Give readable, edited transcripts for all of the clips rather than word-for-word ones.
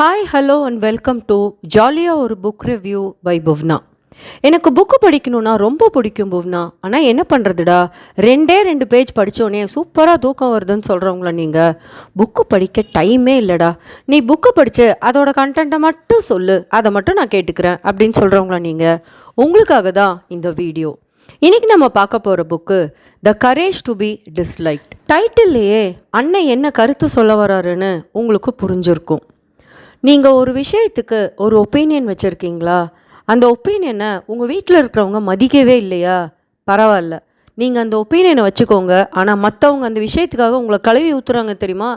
Hi hello and welcome to ஜாலியாக ஒரு book review by Bhuvana. எனக்கு புக்கு படிக்கணுன்னா ரொம்ப பிடிக்கும் புவனா. ஆனால் என்ன பண்ணுறதுடா, ரெண்டு பேஜ் படித்தோடனே சூப்பராக தூக்கம் வருதுன்னு சொல்கிறவங்கள நீங்கள். புக்கு படிக்க டைமே இல்லைடா, நீ புக்கு படித்து அதோட கண்டென்ட்டை மட்டும் சொல்லு, அதை மட்டும் நான் கேட்டுக்கிறேன் அப்படின்னு சொல்கிறவங்கள நீங்கள். உங்களுக்காக தான் இந்த வீடியோ. இன்றைக்கி நம்ம பார்க்க போகிற book the courage to be disliked. டைட்டில்லையே அண்ணன் என்ன கருத்து சொல்ல வராருன்னு உங்களுக்கு புரிஞ்சிருக்கும். நீங்கள் ஒரு விஷயத்துக்கு ஒரு ஒப்பீனியன் வச்சுருக்கீங்களா, அந்த ஒப்பீனியனை உங்கள் வீட்டில் இருக்கிறவங்க மதிக்கவே இல்லையா, பரவாயில்ல, நீங்கள் அந்த ஒப்பீனியனை வச்சுக்கோங்க. ஆனால் மற்றவங்க அந்த விஷயத்துக்காக உங்களை கழுவி ஊற்றுறாங்க தெரியுமா,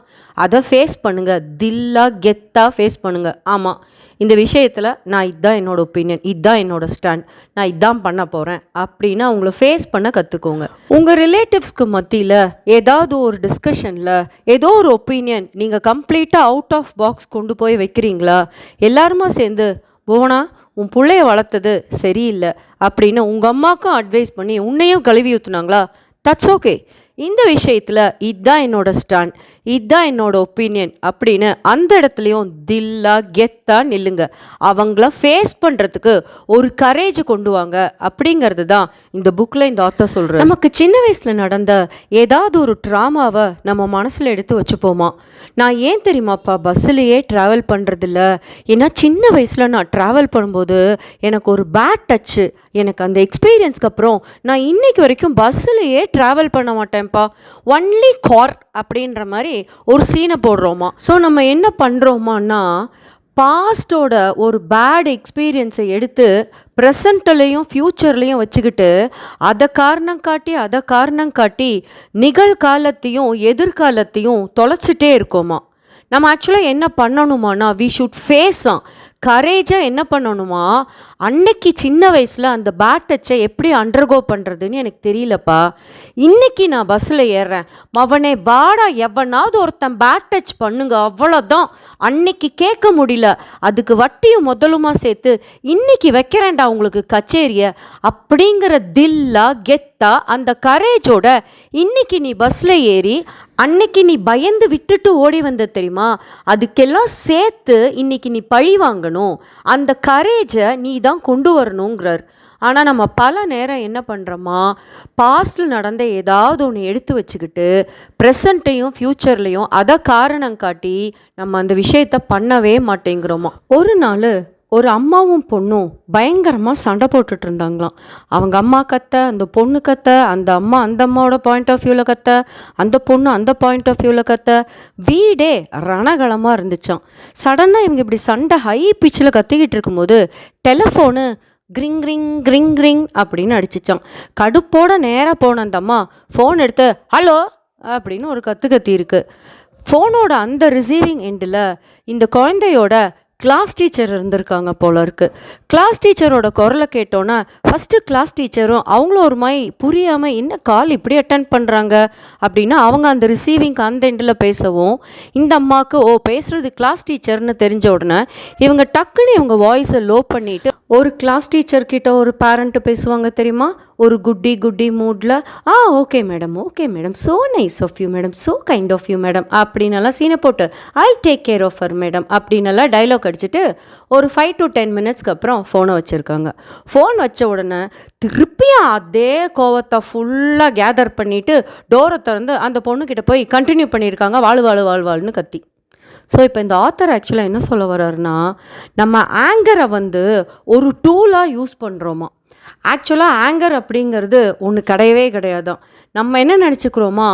அதை ஃபேஸ் பண்ணுங்கள். தில்லாக கெத்தாக ஃபேஸ் பண்ணுங்கள். ஆமாம், இந்த விஷயத்தில் நான் இதுதான் என்னோடய ஒப்பீனியன், இதுதான் என்னோடய ஸ்டாண்ட், நான் இதுதான் பண்ண போகிறேன் அப்படின்னு அவங்கள ஃபேஸ் பண்ண கற்றுக்கோங்க. உங்கள் ரிலேட்டிவ்ஸ்க்கு மத்தியில் ஏதாவது ஒரு டிஸ்கஷனில் ஏதோ ஒரு ஒப்பீனியன் நீங்கள் கம்ப்ளீட்டாக அவுட் ஆஃப் பாக்ஸ் கொண்டு போய் வைக்கிறீங்களா, எல்லாருமா சேர்ந்து போனா உன் பிள்ளைய வளர்த்தது சரியில்லை அப்படின்னு உங்கள் அம்மாவுக்கும் அட்வைஸ் பண்ணி உன்னையும் கழுவி ஊற்றுனாங்களா, தட்ஸ் ஓகே. இந்த விஷயத்தில் இதுதான் என்னோடய ஸ்டாண்ட், இதுதான் என்னோடய ஒப்பீனியன் அப்படின்னு அந்த இடத்துலையும் தில்லாக கெத்தாக நில்லுங்க. அவங்கள ஃபேஸ் பண்ணுறதுக்கு ஒரு கரேஜ் கொண்டு வாங்க அப்படிங்கிறது தான் இந்த புக்கில் இந்த ஆத்தர் சொல்கிறார். நமக்கு சின்ன வயசில் நடந்த ஏதாவது ஒரு ட்ராமாவை நம்ம மனசில் எடுத்து வச்சுப்போமா. நான் ஏன் தெரியுமாப்பா பஸ்ஸிலேயே ட்ராவல் பண்ணுறதில்ல, ஏன்னா சின்ன வயசில் நான் ட்ராவல் பண்ணும்போது எனக்கு ஒரு பேட் டச்சு, எனக்கு அந்த எக்ஸ்பீரியன்ஸ்க்கு அப்புறம் நான் இன்னைக்கு வரைக்கும் பஸ்ஸிலேயே ட்ராவல் பண்ண மாட்டேன்ப்பா, ஒன்லி கார் அப்படின்ற மாதிரி ஒரு சீனை போடுறோமா. ஸோ நம்ம என்ன பண்ணுறோமான்னா, பாஸ்டோட ஒரு பேட் எக்ஸ்பீரியன்ஸை எடுத்து ப்ரெசண்ட்லேயும் ஃப்யூச்சர்லேயும் வச்சுக்கிட்டு அதை காரணம் காட்டி நிகழ்காலத்தையும் எதிர்காலத்தையும் தொலைச்சிட்டே இருக்கோமா. நம்ம ஆக்சுவலாக என்ன பண்ணணுமானா, வி ஷுட் ஃபேஸாக கரேஜாக என்ன பண்ணணுமா, அன்னைக்கு சின்ன வயசில் அந்த பேட் டச்சை எப்படி அண்டர்கோ பண்ணுறதுன்னு எனக்கு தெரியலப்பா, இன்றைக்கி நான் பஸ்ஸில் ஏறுறேன், மவனே வாடா எவனாவது ஒருத்தன் பேட் டச் பண்ணுங்க, அவ்வளோதான், அன்னைக்கு கேட்க முடியல, அதுக்கு வட்டியும் முதலுமா சேர்த்து இன்றைக்கி வைக்கிறேன்டா உங்களுக்கு கச்சேரியை அப்படிங்கிற தில்லா கெத்தா அந்த கரேஜோட இன்னைக்கு நீ பஸ்ஸில் ஏறி அன்னைக்கு நீ பயந்து விட்டுட்டு ஓடி வந்த தெரியுமா, அதுக்கெல்லாம் சேர்த்து இன்னைக்கு நீ பழி வாங்கணும், அந்த கரேஜை நீ தான் கொண்டு வரணுங்கிறார். ஆனால் நம்ம பல நேரம் என்ன பண்ணுறோமா, பாஸ்டில் நடந்த ஏதாவது ஒன்று எடுத்து வச்சுக்கிட்டு ப்ரெசண்ட்டையும் ஃப்யூச்சர்லேயும் அதை காரணம் காட்டி நம்ம அந்த விஷயத்தை பண்ணவே மாட்டேங்கிறோமா. ஒரு நாள் ஒரு அம்மாவும் பொண்ணும் பயங்கரமாக சண்டை போட்டுட்டு இருந்தாங்களாம். அவங்க அம்மா கத்த, அந்த பொண்ணு கத்த, அந்த அம்மா அந்த அம்மாவோட பாயிண்ட் ஆஃப் வியூவில் கத்த, அந்த பொண்ணு அந்த பாயிண்ட் ஆஃப் வியூவில் கத்த, வீடே ரணகலமாக இருந்துச்சான். சடனாக இவங்க இப்படி சண்டை ஹை பிச்சில் கத்திக்கிட்டு இருக்கும்போது டெலிஃபோனு கிரிங் கிரிங் கிரிங் கிரிங் அப்படின்னு அடிச்சிச்சான். கடுப்போட நேராக போன அந்த அம்மா ஃபோன் எடுத்து ஹலோ அப்படின்னு ஒரு கத்தி இருக்கு. ஃபோனோட அந்த ரிசீவிங் எண்டில் இந்த குழந்தையோட கிளாஸ் டீச்சர் இருந்திருக்காங்க போல இருக்கு. கிளாஸ் டீச்சரோட குரலை கேட்டோன்னா ஃபஸ்ட்டு கிளாஸ் டீச்சரும் அவங்களும் ஒரு மாதிரி புரியாமல் என்ன கால் இப்படி அட்டென்ட் பண்ணுறாங்க அப்படின்னா அவங்க அந்த ரிசீவிங்க்கு அந்த எண்டில் பேசவும் இந்த அம்மாவுக்கு பேசுகிறது கிளாஸ் டீச்சர்னு தெரிஞ்ச உடனே இவங்க டக்குன்னு இவங்க வாய்ஸை லோ பண்ணிவிட்டு ஒரு கிளாஸ் டீச்சர்கிட்ட ஒரு பேரண்ட்டு பேசுவாங்க தெரியுமா, ஒரு குட்டி மூடில் okay madam so nice of you madam, so kind of you madam அப்படின்னெல்லாம் சீனை போட்டு I'll take care of her madam அப்படின்னெல்லாம் டைலாக் அடிச்சுட்டு ஒரு 5 to 10 minutes அப்புறம் ஃபோனை வச்சுருக்காங்க. ஃபோன் வச்ச உடனே திருப்பியும் அதே கோவத்தை ஃபுல்லாக கேதர் பண்ணிவிட்டு டோரை திறந்து அந்த பொண்ணுக்கிட்ட போய் கண்டினியூ பண்ணியிருக்காங்க வாழ்னு கத்தி. ஸோ இப்போ இந்த ஆத்தர் ஆக்சுவலாக என்ன சொல்ல வர்றாருன்னா, நம்ம ஆங்கரை ஒரு டூலாக யூஸ் பண்ணுறோமா. ஆக்சுவலாக ஆங்கர் அப்படிங்கிறது ஒன்று கிடையாதான். நம்ம என்ன நினச்சிக்கிறோமா,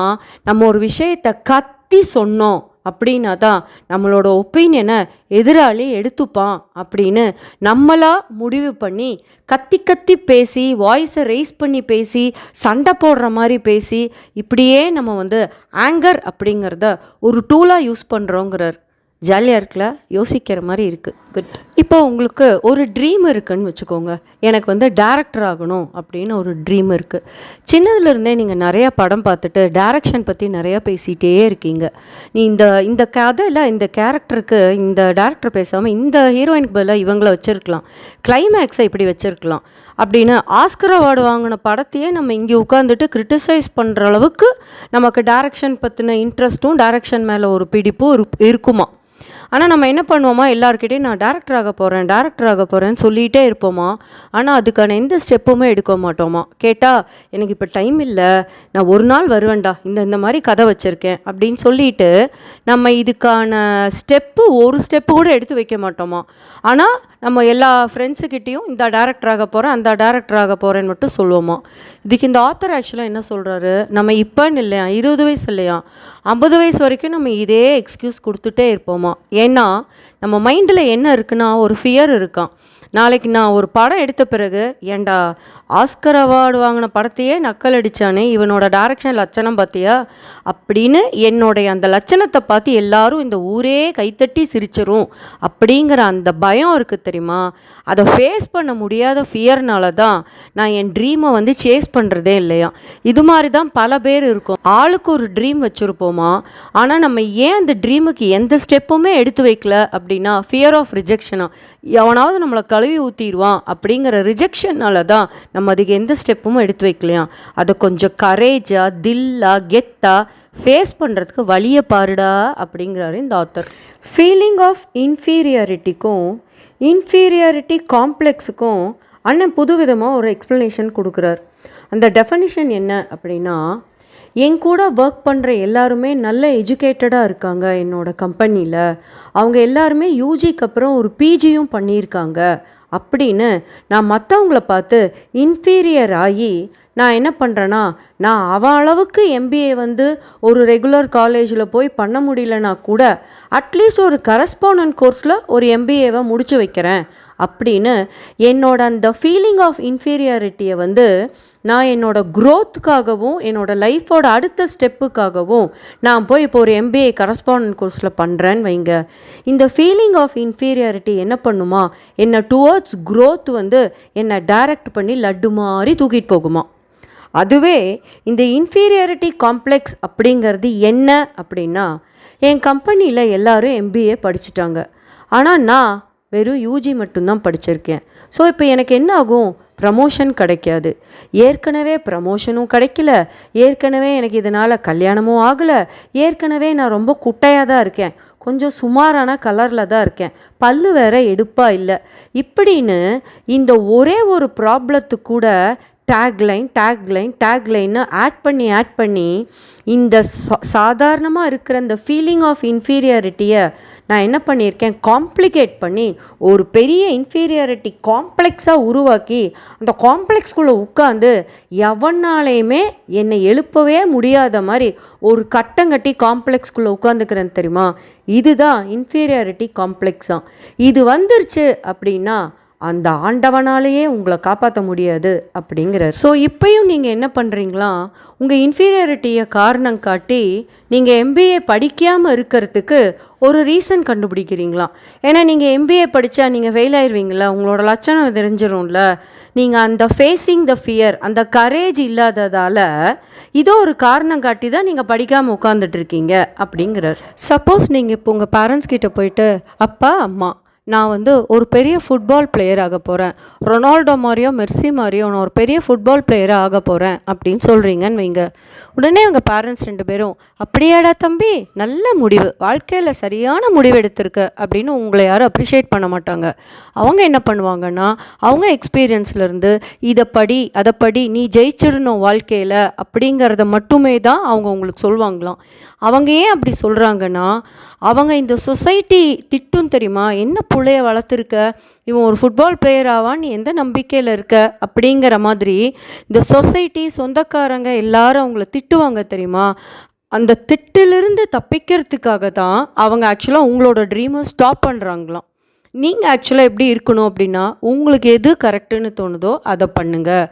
நம்ம ஒரு விஷயத்தை கத்தி சொன்னோம் அப்படின்னா தான் நம்மளோட ஒப்பீனியனை எதிராளி எடுத்துப்பான் அப்படின்னு நம்மளா முடிவு பண்ணி கத்தி பேசி வாய்ஸை ரைஸ் பண்ணி பேசி சண்டை போடுற மாதிரி பேசி இப்படியே நம்ம ஆங்கர் அப்படிங்கிறத ஒரு டூலாக யூஸ் பண்ணுறோங்கிறார். ஜாலியாக இருக்கல, யோசிக்கிற மாதிரி இருக்குது. குட். இப்போ உங்களுக்கு ஒரு ட்ரீம் இருக்குதுன்னு வச்சுக்கோங்க. எனக்கு டேரக்டர் ஆகணும் அப்படின்னு ஒரு ட்ரீம் இருக்குது. சின்னதுலேருந்தே நீங்கள் நிறையா படம் பார்த்துட்டு டேரக்ஷன் பற்றி நிறையா பேசிகிட்டே இருக்கீங்க. நீ இந்த கதையில் இந்த கேரக்டருக்கு இந்த டேரக்டர் பேசாமல் இந்த ஹீரோயினுக்கு பதிலாக இவங்கள வச்சுருக்கலாம், கிளைமேக்ஸை இப்படி வச்சுருக்கலாம் அப்படின்னு ஆஸ்கர் அவார்டு வாங்கின படத்தையே நம்ம இங்கே உட்காந்துட்டு கிரிட்டிசைஸ் பண்ணுற அளவுக்கு நமக்கு டேரக்ஷன் பற்றின இன்ட்ரெஸ்ட்டும் டேரக்ஷன் மேலே ஒரு பிடிப்பும் இருக்குமா. ஆனால் நம்ம என்ன பண்ணுவோமா, எல்லாருக்கிட்டையும் நான் டேரக்டர் ஆக போகிறேன்னு சொல்லிகிட்டே இருப்போமா. ஆனால் அதுக்கான எந்த ஸ்டெப்புமே எடுக்க மாட்டோமா. கேட்டால் எனக்கு இப்போ டைம் இல்லை, நான் ஒரு நாள் வருவேன்டா, இந்த மாதிரி கதை வச்சுருக்கேன் அப்படின்னு சொல்லிட்டு நம்ம இதுக்கான ஒரு ஸ்டெப்பு கூட எடுத்து வைக்க மாட்டோமா. ஆனால் நம்ம எல்லா ஃப்ரெண்ட்ஸுக்கிட்டேயும் இந்த டேரக்டர் ஆக போகிறேன், அந்த டேரக்டர் ஆக போகிறேன்னு மட்டும் சொல்லுவோமா. இதுக்கு இந்த ஆத்தர் ஆக்சுவலாக என்ன சொல்கிறாரு, நம்ம இப்போன்னு இல்லையா, 20 வயசு இல்லையா, 50 வயசு வரைக்கும் நம்ம இதே எக்ஸ்கியூஸ் கொடுத்துட்டே இருப்போமா. ஏன்னா நம்ம மைண்டில் என்ன இருக்குன்னா, ஒரு ஃபியர் இருக்கான். நாளைக்கு நான் ஒரு படம் எடுத்த பிறகு, ஏண்டா ஆஸ்கர் அவார்டு வாங்கின படத்தையே நக்கல் அடித்தானே, இவனோட டைரக்ஷன் லட்சணம் பார்த்தியா அப்படின்னு என்னுடைய அந்த லட்சணத்தை பார்த்து எல்லாரும் இந்த ஊரே கைத்தட்டி சிரிச்சிரும் அப்படிங்கிற அந்த பயம் இருக்குது தெரியுமா. அதை ஃபேஸ் பண்ண முடியாத ஃபியர்னால தான் நான் என் ட்ரீமை வந்து சேஸ் பண்ணுறதே இல்லையா. இது மாதிரி தான் பல பேர் இருக்கும். ஆளுக்கு ஒரு ட்ரீம் வச்சுருப்போமா, ஆனால் நம்ம ஏன் அந்த ட்ரீமுக்கு எந்த ஸ்டெப்புமே எடுத்து வைக்கல அப்படின்னா, ஃபியர் ஆஃப் ரிஜெக்ஷனா, எவனாவது நம்மளை கழுவி ஊற்றிடுவான் அப்படிங்கிற ரிஜெக்ஷனால தான் நம்ம அதுக்கு எந்த ஸ்டெப்பும் எடுத்து வைக்கலையாம். அதை கொஞ்சம் கரேஜாக தில்லாக கெத்தாக ஃபேஸ் பண்ணுறதுக்கு வழியை பாருடா அப்படிங்கிறாரு இந்த ஆத்தர். ஃபீலிங் ஆஃப் இன்ஃபீரியாரிட்டிக்கும் இன்ஃபீரியாரிட்டி காம்ப்ளெக்ஸுக்கும் அண்ணன் புதுவிதமாக ஒரு எக்ஸ்ப்ளனேஷன் கொடுக்குறார். அந்த டெஃபனிஷன் என்ன அப்படின்னா, என் கூட ஒர்க் பண்ணுற எல்லாருமே நல்ல எஜுகேட்டடாக இருக்காங்க என்னோடய கம்பெனியில், அவங்க எல்லாருமே யூஜிக்கு அப்புறம் ஒரு பிஜியும் பண்ணியிருக்காங்க அப்படின்னு நான் மற்றவங்கள பார்த்து இன்ஃபீரியர் ஆகி நான் என்ன பண்ணுறேன்னா, நான் அவன் அளவுக்கு எம்பிஏ வந்து ஒரு ரெகுலர் காலேஜில் போய் பண்ண முடியலனா கூட அட்லீஸ்ட் ஒரு கரஸ்பாண்டன்ட் கோர்ஸில் ஒரு எம்பிஏவை முடிச்சு வைக்கிறேன் அப்படின்னு என்னோட அந்த ஃபீலிங் ஆஃப் இன்ஃபீரியாரிட்டியை வந்து நான் என்னோடய க்ரோத்துக்காகவும் என்னோடய லைஃபோட அடுத்த ஸ்டெப்புக்காகவும் நான் போய் இப்போ ஒரு எம்பிஏ கரஸ்பாண்டன்ட் கோர்ஸில் பண்ணுறேன்னு வைங்க. இந்த ஃபீலிங் ஆஃப் இன்ஃபீரியாரிட்டி என்ன பண்ணுமா, என்னை டுவர்ட்ஸ் க்ரோத் வந்து என்னை டைரக்ட் பண்ணி லட்டு மாதிரி தூக்கிட்டு போகுமா. அதுவே இந்த இன்ஃபீரியாரிட்டி காம்ப்ளெக்ஸ் அப்படிங்கிறது என்ன அப்படின்னா, என் கம்பெனியில் எல்லோரும் எம்பிஏ படிச்சுட்டாங்க, ஆனால் நான் வெறும் யூஜி மட்டும்தான் படிச்சிருக்கேன். ஸோ இப்போ எனக்கு என்ன ஆகும், ப்ரமோஷன் கிடைக்காது. ஏற்கனவே ப்ரமோஷனும் கிடைக்கல, ஏற்கனவே எனக்கு இதனால் கல்யாணமும் ஆகலை, ஏற்கனவே நான் ரொம்ப குட்டையாக தான் இருக்கேன், கொஞ்சம் சுமாரான கலரில் தான் இருக்கேன், பல்லு வேற எடுப்பாக இல்லை, இப்படின்னு இந்த ஒரே ஒரு ப்ராப்ளத்துக்கு கூட டேக்லைன்னு ஆட் பண்ணி இந்த சாதாரணமாக இருக்கிற இந்த ஃபீலிங் ஆஃப் இன்ஃபீரியாரிட்டியை நான் என்ன பண்ணியிருக்கேன், காம்ப்ளிகேட் பண்ணி ஒரு பெரிய இன்ஃபீரியாரிட்டி காம்ப்ளெக்ஸாக உருவாக்கி அந்த காம்ப்ளெக்ஸ்குள்ளே உட்காந்து எவனாலையுமே என்னை எழுப்பவே முடியாத மாதிரி ஒரு கட்டங்கட்டி காம்ப்ளெக்ஸ்குள்ளே உட்காந்துக்கிறேன் தெரியுமா. இதுதான் இன்ஃபீரியாரிட்டி காம்ப்ளெக்ஸாக. இது வந்துருச்சு அப்படின்னா அந்த ஆண்டவனாலேயே உங்களை காப்பாற்ற முடியாது அப்படிங்கிறார். ஸோ இப்போயும் நீங்கள் என்ன பண்ணுறீங்களா, உங்கள் இன்ஃபீரியாரிட்டியை காரணம் காட்டி நீங்கள் எம்பிஏ படிக்காமல் இருக்கிறதுக்கு ஒரு ரீசன் கண்டுபிடிக்கிறீங்களா. ஏன்னா நீங்கள் எம்பிஏ படித்தா நீங்கள் ஃபெயில் ஆயிடுவீங்களா, உங்களோட லட்சணம் தெரிஞ்சிடும்ல. நீங்கள் அந்த ஃபேஸிங் த ஃபியர், அந்த கரேஜ் இல்லாததால் இதோ ஒரு காரணம் காட்டி தான் நீங்கள் படிக்காமல் உட்காந்துட்ருக்கீங்க அப்படிங்கிறார். சப்போஸ் நீங்கள் இப்போ உங்கள் பேரண்ட்ஸ் கிட்டே போயிட்டு, அப்பா அம்மா நான் வந்து ஒரு பெரிய ஃபுட்பால் பிளேயர் ஆக போகிறேன், ரொனால்டோ மாதிரியோ மெர்சி மாதிரியோ நான் ஒரு பெரிய ஃபுட்பால் பிளேயராக ஆக போகிறேன் அப்படின்னு சொல்கிறீங்கன்னு வைங்க. உடனே உங்கள் பேரண்ட்ஸ் 2 பேரும், அப்படியாடா தம்பி, நல்ல முடிவு, வாழ்க்கையில் சரியான முடிவு எடுத்திருக்க அப்படின்னு உங்களை யாரும் அப்ரிஷியேட் பண்ண மாட்டாங்க. அவங்க என்ன பண்ணுவாங்கன்னா, அவங்க எக்ஸ்பீரியன்ஸ்லேருந்து அதை படி நீ ஜெயிச்சிடணும் வாழ்க்கையில் அப்படிங்கிறத மட்டுமே தான் அவங்க உங்களுக்கு சொல்லுவாங்களாம். அவங்க ஏன் அப்படி சொல்கிறாங்கன்னா, அவங்க இந்த சொசைட்டி திட்டும் தெரியுமா, என்ன பிள்ளைய வளர்த்துருக்க, இவன் ஒரு ஃபுட்பால் பிளேயர் ஆவான், நீ எந்த நம்பிக்கையில் இருக்க அப்படிங்கிற மாதிரி இந்த சொசைட்டி சொந்தக்காரங்க எல்லாரும் அவங்கள திட்டுவாங்க தெரியுமா. அந்த திட்டிலிருந்து தப்பிக்கிறதுக்காக தான் அவங்க ஆக்சுவலாக உங்களோட ட்ரீமை ஸ்டாப் பண்ணுறாங்களாம். நீங்கள் ஆக்சுவலாக எப்படி இருக்கணும் அப்படின்னா, உங்களுக்கு எது கரெக்டுன்னு தோணுதோ அதை பண்ணுங்கள்.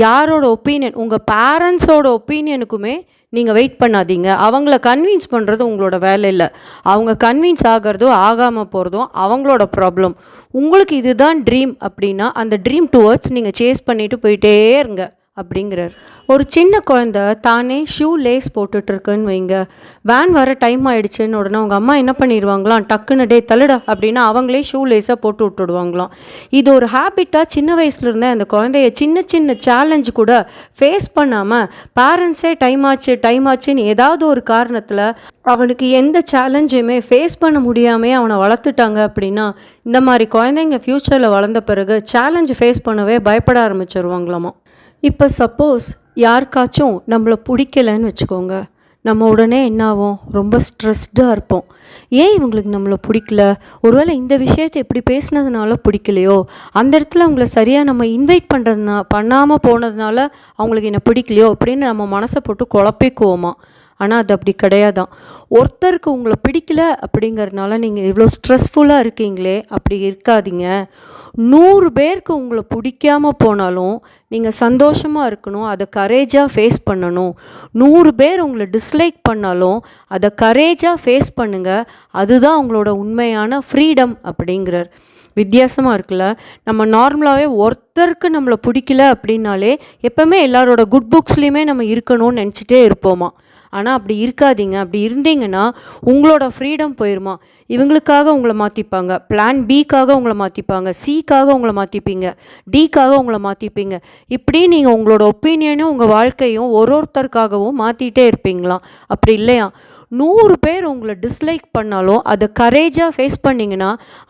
யாரோட ஒப்பீனியன், உங்கள் பேரண்ட்ஸோட ஒப்பீனியனுக்குமே நீங்கள் வெயிட் பண்ணாதீங்க. அவங்கள கன்வின்ஸ் பண்ணுறது உங்களோட வேலை இல்லை. அவங்க கன்வின்ஸ் ஆகிறதோ ஆகாமல் போகிறதோ அவங்களோட ப்ராப்ளம். உங்களுக்கு இதுதான் ட்ரீம் அப்படின்னா அந்த ட்ரீம் டுவர்ட்ஸ் நீங்கள் சேஸ் பண்ணிவிட்டு போயிட்டே இருங்க. அப்படிங்கிறார். ஒரு சின்ன குழந்தை தானே ஷூ லேஸ் போட்டுட்ருக்குன்னு வைங்க, வேன் வர டைம் ஆகிடுச்சுன்னு உடனே அவங்க அம்மா என்ன பண்ணிடுவாங்களாம், டக்குன்னு டே தள்ளுடா அப்படின்னா அவங்களே ஷூ லேஸாக போட்டு விட்டுடுவாங்களாம். இது ஒரு ஹேபிட்டாக சின்ன வயசுலேருந்தே அந்த குழந்தைய சின்ன சின்ன சேலஞ்சு கூட ஃபேஸ் பண்ணாமல் பேரண்ட்ஸே டைம் ஆச்சுன்னு ஏதாவது ஒரு காரணத்தில் அவனுக்கு எந்த சேலஞ்சுமே ஃபேஸ் பண்ண முடியாமே அவனை வளர்த்துட்டாங்க அப்படின்னா, இந்த மாதிரி குழந்தைங்க ஃப்யூச்சரில் வளர்ந்த பிறகு சேலஞ்சு ஃபேஸ் பண்ணவே பயப்பட ஆரம்பிச்சிருவாங்களாமா. இப்போ சப்போஸ் யாருக்காச்சும் நம்மளை பிடிக்கலன்னு வச்சுக்கோங்க, நம்ம உடனே என்ன ஆகும், ரொம்ப ஸ்ட்ரெஸ்டாக இருப்போம். ஏன் இவங்களுக்கு நம்மளை பிடிக்கல, ஒருவேளை இந்த விஷயத்தை எப்படி பேசுனதுனால பிடிக்கலையோ, அந்த இடத்துல அவங்கள சரியாக நம்ம இன்வைட் பண்ணாமல் போனதுனால அவங்களுக்கு என்ன பிடிக்கலையோ அப்படின்னு நம்ம மனசை போட்டு குழப்பிக்குவோமா. ஆனால் அது அப்படி கிடையாதான். ஒருத்தருக்கு உங்களை பிடிக்கல அப்படிங்கிறதுனால நீங்கள் இவ்வளோ ஸ்ட்ரெஸ்ஃபுல்லாக இருக்கீங்களே, அப்படி இருக்காதீங்க. 100 பேருக்கு உங்களை பிடிக்காமல் போனாலும் நீங்கள் சந்தோஷமாக இருக்கணும், அதை கரேஜாக ஃபேஸ் பண்ணணும். 100 பேர் உங்களை டிஸ்லைக் பண்ணாலும் அதை கரேஜாக ஃபேஸ் பண்ணுங்கள். அதுதான் உங்களோட உண்மையான ஃப்ரீடம் அப்படிங்கிறார். வித்தியாசமாக இருக்குல்ல. நம்ம நார்மலாகவே ஒருத்தருக்கு நம்மளை பிடிக்கல அப்படின்னாலே எப்போவுமே எல்லாரோட குட் புக்ஸ்லேயுமே நம்ம இருக்கணும்னு நினச்சிட்டே இருப்போமா. ஆனால் அப்படி இருக்காதீங்க. அப்படி இருந்தீங்கன்னா உங்களோட ஃப்ரீடம் போயிடுமா. இவங்களுக்காக உங்களை மாற்றிப்பாங்க, பிளான் பிக்காக உங்களை மாற்றிப்பாங்க, சிக்காக உங்களை மாற்றிப்பீங்க, டிக்காக உங்களை மாற்றிப்பீங்க. இப்படி நீங்கள் உங்களோட ஒப்பீனியனும் உங்கள் வாழ்க்கையும் ஒருத்தருக்காகவும் மாற்றிட்டே இருப்பீங்களாம். அப்படி இல்லையா, 100 பேர் உங்களை டிஸ்லைக் பண்ணாலும் அதை கரேஜாக ஃபேஸ் பண்ணிங்கன்னா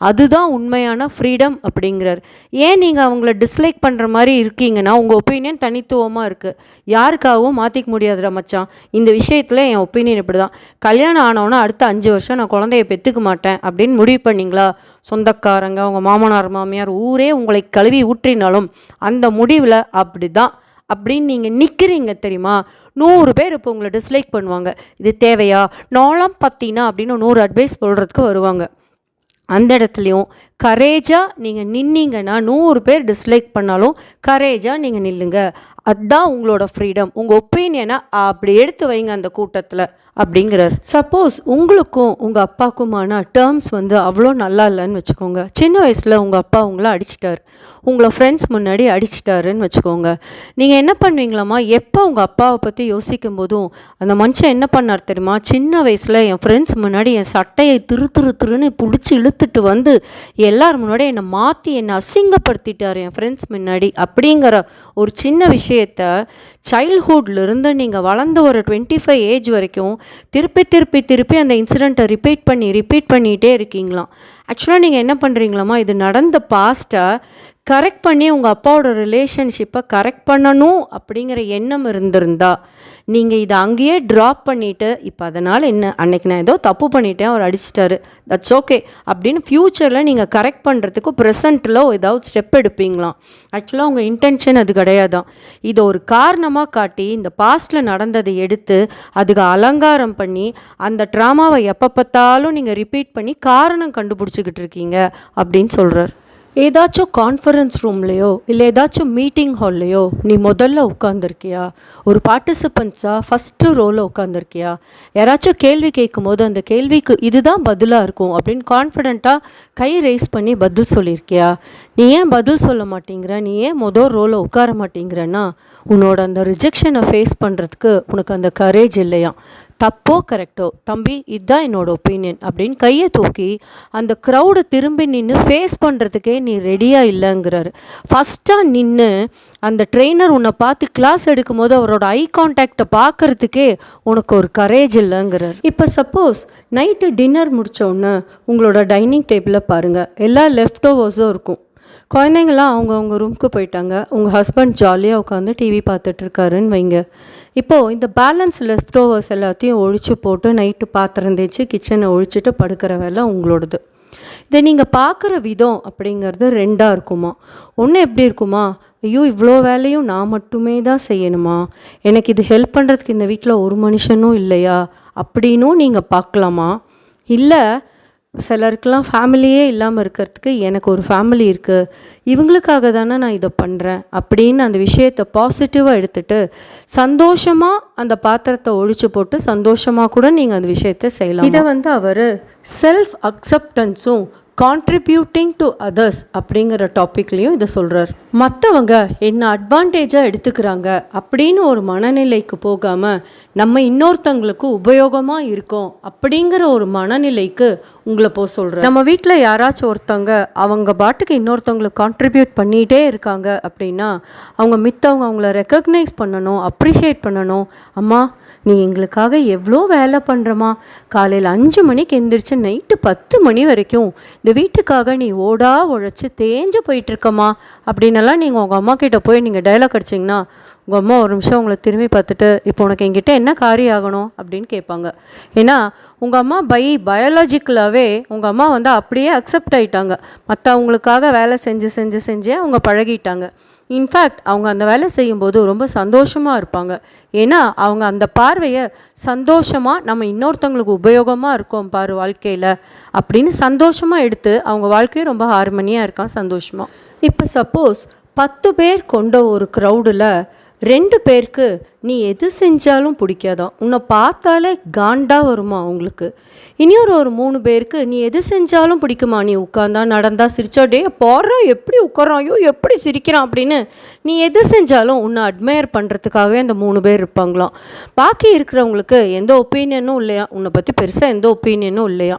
அதுதான் உண்மையான ஃப்ரீடம் அப்படிங்கிறார். ஏன் நீங்கள் அவங்கள டிஸ்லைக் பண்ணுற மாதிரி இருக்கீங்கன்னா உங்கள் ஒப்பீனியன் தனித்துவமாக இருக்குது, யாருக்காகவும் மாற்றிக்க முடியாதுடா மச்சான். இந்த விஷயத்தில் என் ஒப்பீனியன் இப்படி தான், கல்யாணம் ஆனவொன்னே அடுத்த 5 வருஷம் நான் குழந்தைய பெற்றுக்க மாட்டேன் அப்படின்னு முடிவு பண்ணிங்களா, சொந்தக்காரங்க உங்கள் மாமனார் மாமியார் ஊரே உங்களை கழுவி ஊற்றினாலும் அந்த முடிவில் அப்படி தான் அப்படின்னு நீங்கள் நிற்கிறீங்க தெரியுமா. 100 பேர் இப்போ உங்களை டிஸ்லைக் பண்ணுவாங்க. இது தேவையா, நான்லாம் பார்த்தீங்கன்னா அப்படின்னு 100 அட்வைஸ் சொல்கிறதுக்கு வருவாங்க. அந்த இடத்துலையும் கரேஜாக நீங்கள் நின்னீங்கன்னா 100 பேர் டிஸ்லைக் பண்ணாலும் கரேஜாக நீங்கள் நில்லுங்க. அதுதான் உங்களோட ஃப்ரீடம். உங்கள் ஒப்பீனியனை அப்படி எடுத்து வைங்க அந்த கூட்டத்தில் அப்படிங்கிறார். சப்போஸ் உங்களுக்கும் உங்கள் அப்பாவுக்குமான டேர்ம்ஸ் அவ்வளோ நல்லா இல்லைன்னு வச்சுக்கோங்க. சின்ன வயசில் உங்கள் அப்பா உங்களை அடிச்சிட்டார், உங்களை ஃப்ரெண்ட்ஸ் முன்னாடி அடிச்சிட்டாருன்னு வச்சுக்கோங்க. நீங்கள் என்ன பண்ணுவீங்களாம்மா, எப்போ உங்கள் அப்பாவை பற்றி யோசிக்கும் போதும் அந்த மனுஷன் என்ன பண்ணார் தெரியுமா, சின்ன வயசில் என் ஃப்ரெண்ட்ஸ் முன்னாடி என் சட்டையை திருன்னு பிடிச்சி இழுத்துட்டு வந்து எல்லார் முன்னாடி என்னை மாற்றி என்னை அசிங்கப்படுத்திட்டார் என் ஃப்ரெண்ட்ஸ் முன்னாடி அப்படிங்கிற ஒரு சின்ன விஷயத்தை சைல்ட்ஹுட்லேருந்து நீங்கள் வளர்ந்த ஒரு 25 ஏஜ் வரைக்கும் திருப்பி அந்த இன்சிடெண்ட்டை ரிப்பீட் பண்ணிகிட்டே இருக்கீங்களாம். ஆக்சுவலாக நீங்கள் என்ன பண்ணுறீங்களாம்மா, இது நடந்த பாஸ்ட்டை கரெக்ட் பண்ணி உங்கள் அப்பாவோட ரிலேஷன்ஷிப்பை கரெக்ட் பண்ணணும் அப்படிங்கிற எண்ணம் இருந்திருந்தா நீங்கள் இதை அங்கேயே ட்ராப் பண்ணிவிட்டு, இப்போ அதனால் என்ன, அன்னைக்கு நான் ஏதோ தப்பு பண்ணிட்டேன், அவர் அடிச்சிட்டாரு, தட்ஸ் ஓகே அப்படின்னு ஃப்யூச்சரில் நீங்கள் கரெக்ட் பண்ணுறதுக்கு ப்ரெசண்ட்டில் ஏதாவது ஸ்டெப் எடுப்பீங்களாம். ஆக்சுவலாக உங்கள் இன்டென்ஷன் அது கிடையாதான். இதை ஒரு காரணமாக காட்டி இந்த பாஸ்ட்டில் நடந்ததை எடுத்து அதுக்கு அலங்காரம் பண்ணி அந்த ட்ராமாவை எப்போ பார்த்தாலும் நீங்கள் ரிப்பீட் பண்ணி காரணம் கண்டுபிடிச்சிக்கிட்டு இருக்கீங்க அப்படின்னு சொல்கிறார். ஏதாச்சும் கான்ஃபரன்ஸ் ரூம்லேயோ இல்லை ஏதாச்சும் மீட்டிங் ஹால்லையோ நீ முதல்ல உட்காந்துருக்கியா, ஒரு பார்ட்டிசிபெண்ட்ஸாக ஃபஸ்ட்டு ரோவில் உட்காந்துருக்கியா, யாராச்சும் கேள்வி கேட்கும் போது அந்த கேள்விக்கு இதுதான் பதிலாக இருக்கும் அப்படின்னு கான்ஃபிடெண்ட்டாக கை ரைஸ் பண்ணி பதில் சொல்லியிருக்கியா. நீ ஏன் பதில் சொல்ல மாட்டேங்கிற, நீ ஏன் ரோவில் உட்கார மாட்டேங்கிறன்னா உன்னோட அந்த ரிஜெக்ஷனை ஃபேஸ் பண்ணுறதுக்கு உனக்கு அந்த கரேஜ் இல்லையா. தப்போ கரெக்டோ தம்பி, இதுதான் என்னோட ஒப்பீனியன் அப்படின்னு கையை தூக்கி அந்த க்ரௌடை திரும்பி நின்று ஃபேஸ் பண்ணுறதுக்கே நீ ரெடியாக இல்லைங்கிறாரு. ஃபஸ்ட்டாக நின்று அந்த ட்ரெயினர் உன்னை பார்த்து கிளாஸ் எடுக்கும் போது அவரோட ஐ கான்டாக்டை பார்க்குறதுக்கே உனக்கு ஒரு கரேஜ் இல்லைங்கிறார். இப்போ சப்போஸ் நைட்டு டின்னர் முடித்தோடனே உங்களோட டைனிங் டேபிளில் பாருங்கள், எல்லா லெஃப்ட் ஓவர்ஸும் இருக்கும். குழந்தைங்களாம் அவங்க ரூமுக்கு போயிட்டாங்க, உங்கள் ஹஸ்பண்ட் ஜாலியாக உட்காந்து டிவி பார்த்துட்ருக்காருன்னு வைங்க. இப்போது இந்த பேலன்ஸ் லெஃப்ட் ஓவர்ஸ் எல்லாத்தையும் ஒழிச்சு போட்டு நைட்டு பாத்திரம் தேய்ச்சி கிச்சனை ஒழிச்சிட்டு படுக்கிற வேலை உங்களோடது. இதை நீங்கள் பார்க்குற விதம் அப்படிங்கிறது 2ஆக இருக்குமா. ஒன்று எப்படி இருக்குமா, ஐயோ இவ்வளோ வேலையும் நான் மட்டுமே தான் செய்யணுமா, எனக்கு இது ஹெல்ப் பண்ணுறதுக்கு இந்த வீட்டில் ஒரு மனுஷனும் இல்லையா அப்படின்னும் நீங்கள் பார்க்கலாமா. இல்லை சிலருக்கெல்லாம் ஃபேமிலியே இல்லாமல் இருக்கிறதுக்கு எனக்கு ஒரு ஃபேமிலி இருக்குது, இவங்களுக்காக தானே நான் இதை பண்ணுறேன் அப்படின்னு அந்த விஷயத்தை பாசிட்டிவாக எடுத்துகிட்டு சந்தோஷமாக அந்த பாத்திரத்தை ஒழிச்சு போட்டு சந்தோஷமாக கூட நீங்கள் அந்த விஷயத்தை செய்யலாம். இதை அவர் செல்ஃப் அக்செப்டன்ஸும் கான்ட்ரிபியூட்டிங் டு அதர்ஸ் அப்படிங்கிற டாப்பிக்லேயும் இதை சொல்கிறார். மற்றவங்க என்ன அட்வான்டேஜாக எடுத்துக்கிறாங்க அப்படின்னு ஒரு மனநிலைக்கு போகாமல் நம்ம இன்னொருத்தங்களுக்கு உபயோகமாக இருக்கோம் அப்படிங்கிற ஒரு மனநிலைக்கு உங்களை போக சொல்கிறேன். நம்ம வீட்டில் யாராச்சும் ஒருத்தவங்க அவங்க பாட்டுக்கு இன்னொருத்தவங்களுக்கு கான்ட்ரிபியூட் பண்ணிகிட்டே இருக்காங்க அப்படின்னா மித்தவங்க அவங்கள ரெக்கக்னைஸ் பண்ணணும், அப்ரிஷியேட் பண்ணணும். அம்மா நீ எங்களுக்காக எவ்வளோ வேலை பண்ணுறமா, காலையில் 5 மணிக்கு எந்திரிச்சு நைட்டு 10 மணி வரைக்கும் இந்த வீட்டுக்காக நீ ஓடா உழைச்சி தேஞ்சு போயிட்டுருக்கம்மா அப்படின்னெல்லாம் நீங்கள் உங்கள் அம்மா கிட்டே போய் நீங்கள் டைலாக் அடிச்சிங்கன்னா உங்கள் அம்மா ஒரு நிமிஷம் உங்களை திரும்பி பார்த்துட்டு இப்போ உனக்கு என்கிட்ட என்ன காரியம் ஆகணும் அப்படின்னு கேட்பாங்க. ஏன்னா உங்கள் அம்மா பயாலஜிக்கலாகவே உங்கள் அம்மா அப்படியே அக்செப்ட் ஆகிட்டாங்க. மற்றவங்களுக்காக வேலை செஞ்சு அவங்க பழகிட்டாங்க. இன்ஃபேக்ட் அவங்க அந்த வேலை செய்யும்போது ரொம்ப சந்தோஷமாக இருப்பாங்க. ஏன்னா அவங்க அந்த பார்வையை சந்தோஷமாக நம்ம இன்னொருத்தவங்களுக்கு உபயோகமாக இருக்கோம் பாரு வாழ்க்கையில் அப்படின்னு சந்தோஷமாக எடுத்து அவங்க வாழ்க்கையும் ரொம்ப ஹார்மனியாக இருக்கான் சந்தோஷமாக. இப்போ சப்போஸ் 10 பேர் கொண்ட ஒரு க்ரௌடில் 2 பேருக்கு நீ எது செஞ்சாலும் பிடிக்காதான், உன்னை பார்த்தாலே காண்டா வருமா உங்களுக்கு. இனியொரு 3 பேருக்கு நீ எது செஞ்சாலும் பிடிக்குமா, நீ உட்காந்தா நடந்தா சிரிச்சா டே போடுறோம் எப்படி உட்காரோம் ஐயோ எப்படி சிரிக்கிறான் அப்படின்னு நீ எது செஞ்சாலும் உன்னை அட்மையர் பண்ணுறதுக்காகவே அந்த 3 பேர் இருப்பாங்களாம். பாக்கி இருக்கிறவங்களுக்கு எந்த ஒப்பீனியனும் இல்லையா, உன்னை பற்றி பெருசாக எந்த ஒப்பீனியனும் இல்லையா.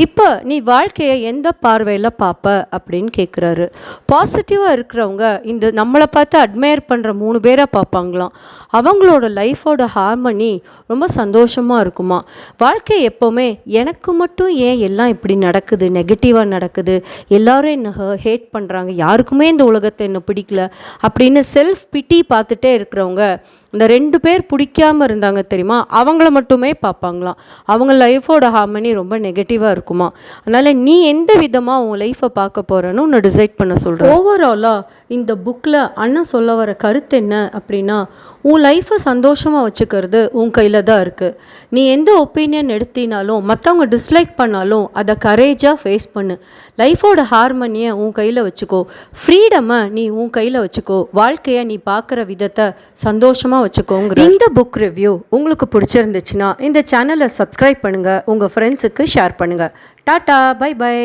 இப்போ நீ வாழ்க்கையை எந்த பார்வையில் பார்ப்ப அப்படின்னு கேட்குறாரு. பாசிட்டிவாக இருக்கிறவங்க இந்த நம்மளை பார்த்து அட்மையர் பண்ணுற 3 பேரை பார்ப்பாங்களாம். அவங்களோட லைஃபோட ஹார்மனி ரொம்ப சந்தோஷமாக இருக்குமா. வாழ்க்கை எப்போவுமே எனக்கு மட்டும் ஏன் எல்லாம் இப்படி நடக்குது, நெகட்டிவாக நடக்குது, எல்லோரும் என்னை ஹேட் பண்ணுறாங்க, யாருக்குமே இந்த உலகத்தை என்னை பிடிக்கல அப்படின்னு செல்ஃப் பிட்டி பார்த்துட்டே இருக்கிறவங்க இந்த 2 பேர் பிடிக்காமல் இருந்தாங்க தெரியுமா, அவங்கள மட்டுமே பார்ப்பாங்களாம். அவங்க லைஃபோட ஹார்மனி ரொம்ப நெகட்டிவாக இருக்குமா. அதனால் நீ எந்த விதமாக உன் லைஃப்பை பார்க்க போகிறன்னு உன்னை டிசைட் பண்ண சொல்கிறேன். ஓவராலாக இந்த புக்கில் அண்ணன் சொல்ல வர கருத்து என்ன அப்படின்னா, உன் லைஃப்பை சந்தோஷமாக வச்சுக்கிறது உன் கையில் தான் இருக்குது. நீ எந்த ஒப்பீனியன் எடுத்தினாலும் மற்றவங்க டிஸ்லைக் பண்ணாலும் அதை கரேஜாக ஃபேஸ் பண்ணு. லைஃபோட ஹார்மனியை உன் கையில் வச்சுக்கோ, ஃப்ரீடமை நீ உன் கையில் வச்சுக்கோ, வாழ்க்கையை நீ பார்க்குற விதத்தை சந்தோஷமாக வச்சுக்கோங்க. இந்த புக் ரிவ்யூ உங்களுக்கு பிடிச்சிருந்துச்சுன்னா இந்த சேனலை சப்ஸ்கிரைப் பண்ணுங்கள், உங்கள் ஃப்ரெண்ட்ஸுக்கு ஷேர் பண்ணுங்கள். Tata, bye by.